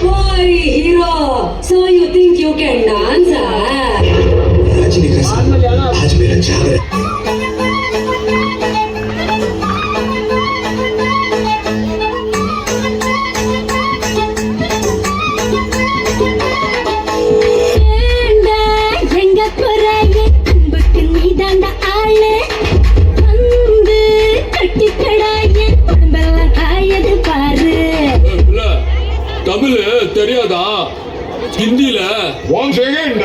Why, hero? So you think you can dance? Rajni कसम आज मेरा जागर தமிழ் தெரியாதா? ஹிந்தில 1 செகண்ட்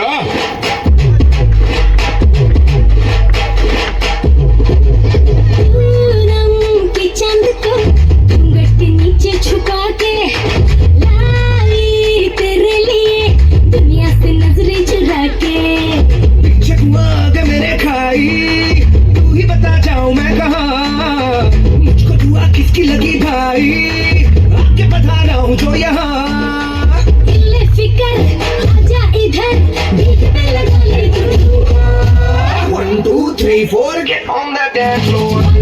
किसकी लगी भाई आके बता रहा हूँ जो यहाँ फिकर आजा इधर बीच में लगा ले 1 2 3 4 get on the dance floor